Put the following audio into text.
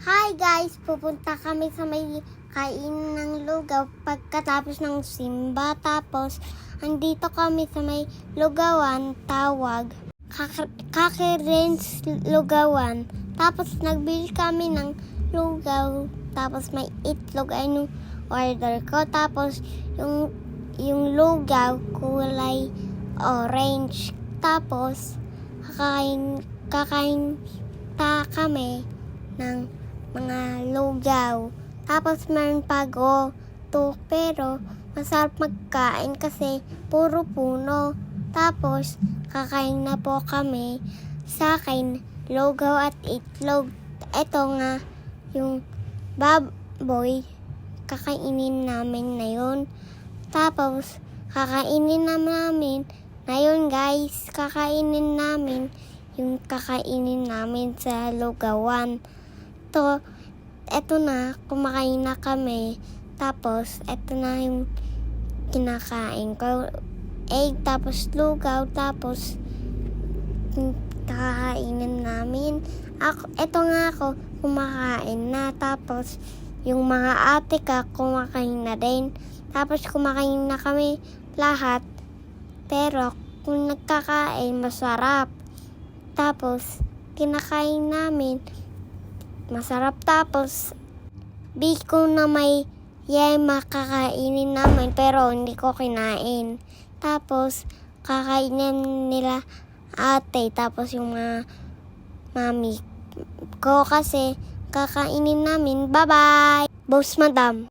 Hi guys! Pupunta kami sa may kainan ng lugaw pagkatapos ng simba. Tapos, andito kami sa may lugawan, tawag. Kakirins lugawan. Tapos, nagbili kami ng lugaw. Tapos, may itlog ay nung order ko. Tapos, yung lugaw kulay orange. Tapos, kakain kami ng mga lugaw. Tapos meron pago to, pero masarap magkain kasi puro puno. Tapos kakain na po kami. Sa akin, lugaw at itlog. Ito nga yung baboy, kakainin namin na yun. Tapos kakainin namin na yun guys. Kakainin namin yung kakainin namin sa lugawan. Eto na, kumakain na kami. Tapos, eto na yung kinakain ko. Egg, tapos lugaw, tapos kakainin namin. Eto nga ako, kumakain na. Tapos, yung mga ate ka, kumakain na din. Tapos, kumakain na kami lahat. Pero, kung nagkakain, masarap. Tapos, kinakain namin, masarap. Tapos, biko na may yema kakainin namin, pero hindi ko kinain. Tapos, kakainin nila ate, tapos yung mga mami ko kasi kakainin namin. Bye-bye! Boss Madam!